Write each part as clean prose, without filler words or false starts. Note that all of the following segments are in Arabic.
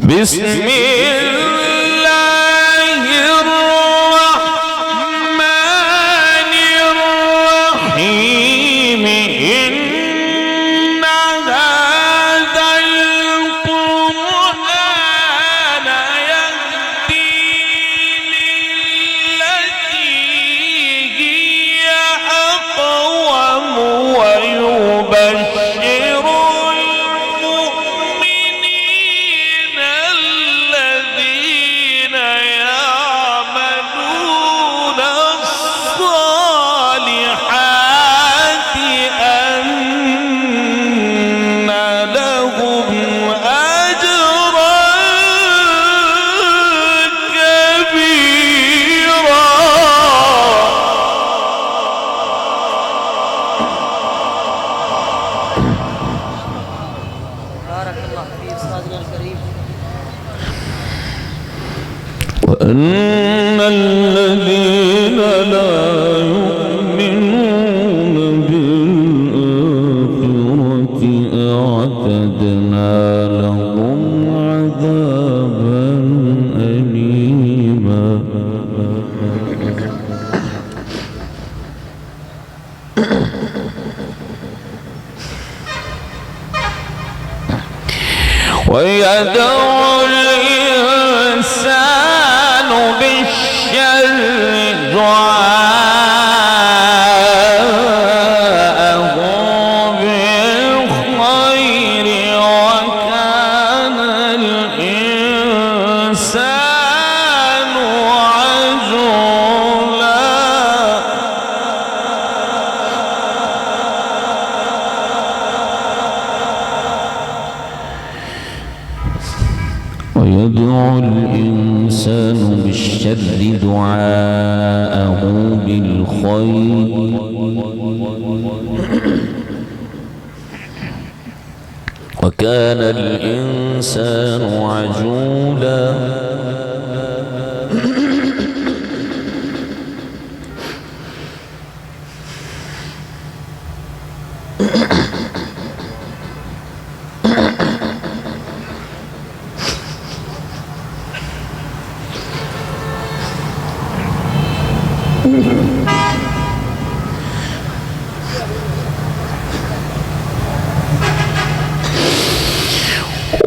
بسم الله الرحمن الرحيم إن هذا القرآن يهدي للتي هي أقوم ويبشر المؤمنين الذين يعملون الصالحات أن لهم أجرا كبيرا. بارك الله فيك أستاذنا الكريم. وأن الذين لا يؤمنون بالآخرة أعتدنا لهم عذابا أليما. ويدعو الإنسان بالشر دعاءه بالخير وكان الإنسان عجولا. ويدعو الإنسان بالشر دعاءه بالخير وكان الإنسان عجولا.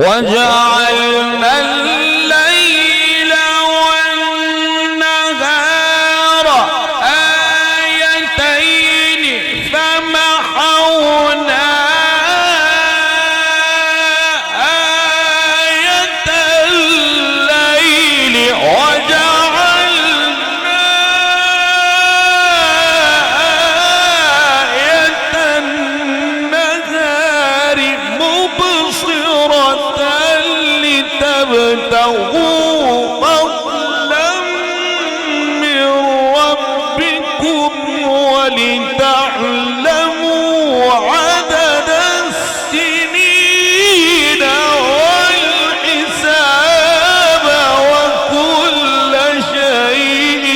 وجعلنا الليل والنهار آيتين فمحونا آية الليل وجعلنا آية النهار مبصرة لتبتغوا فضلا من ربكم ولتعلموا عدد السنين والحساب وكل شيء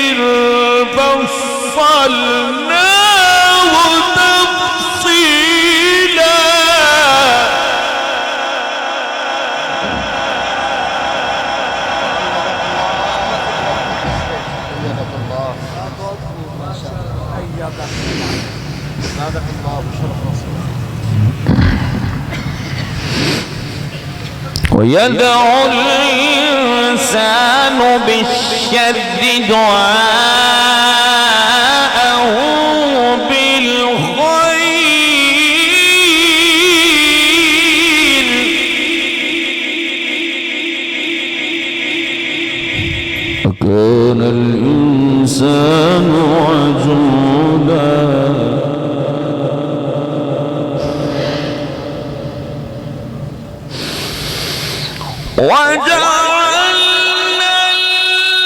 فصلناه تفصيلا. ويدعو الإنسان بالشر دعاءه بالخير وكان الإنسان عجولا. وجعلنا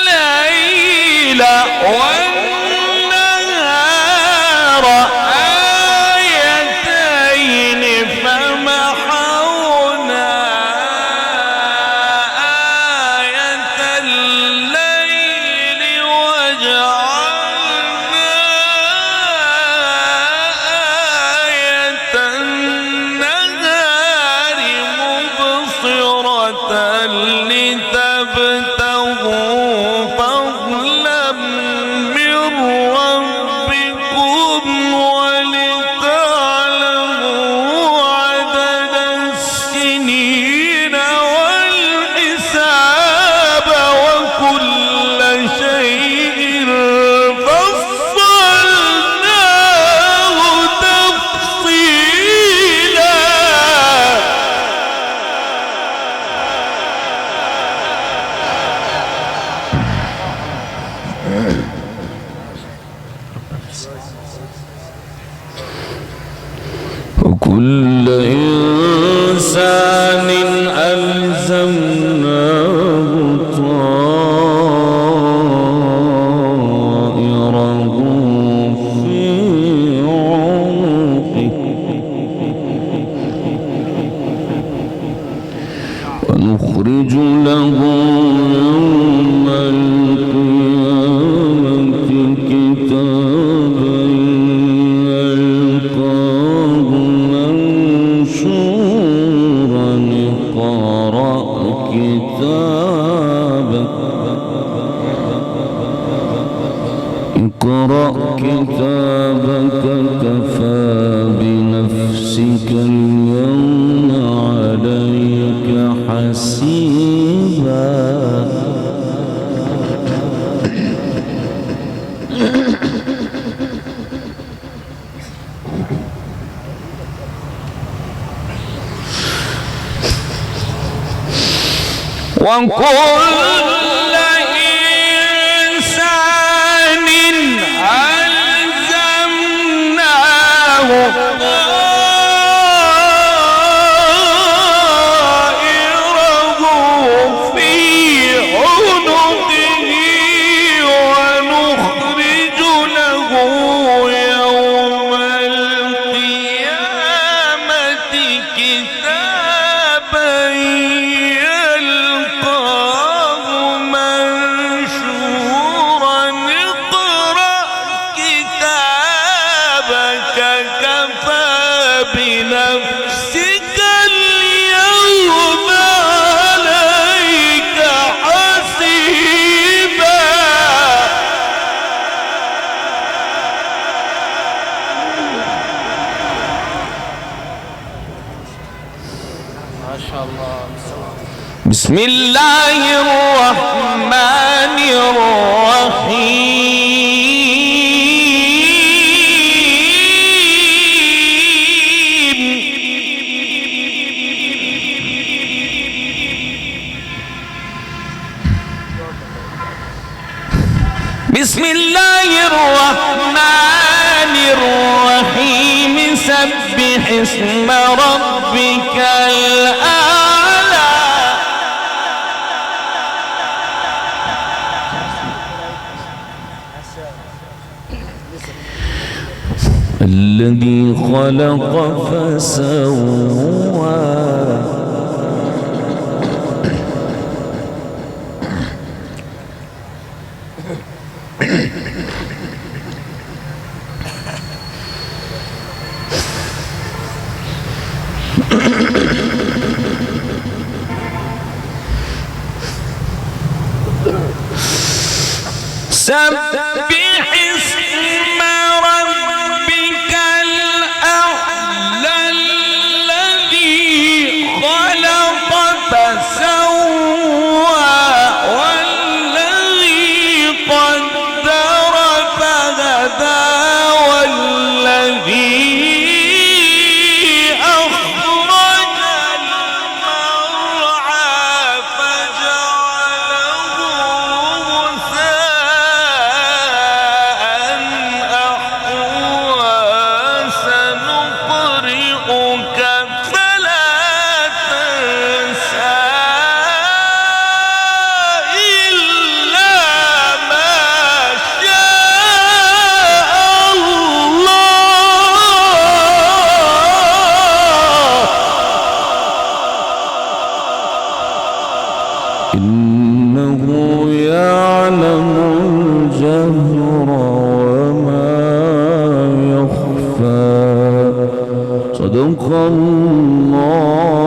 الليل والنهار آيتين فمحونا آية الليل وجعلنا آية النهار مبصرة ولتبتغوا فضلا من ربكم ولتعلموا عدد السنين والحساب وكل شيء فصلناه تفصيلا. وكل إنسان ألزمناه طائره في عنقه ونخرج له يوم القيامة كتابا يلقاه منشورا اقرأ كتابك كفى بنفسك اليوم عليك حسيبا. وكل إنسان ألزمناه طائره في عنقه ونخرج له يوم القيامة كتابا يلقاه منشورا اقرأ كتابك كفى بنفسك اليوم عليك حسيبا. ما شاء الله. بسم الله الرحمن الرحيم. بسم الله الرحمن الرحيم. سبح اسم ربك الأعلى. الذي خلق فسوى سبح اسم ربك الأعلى الذي خلق فسوى والذي قدر فهدى والذي أخرج المرعى فجعله غثاء أحوى. سنقرئك فلا تنسى إلا ما شاء الله. إنه يعلم الجهر وما يخفى. صدق الله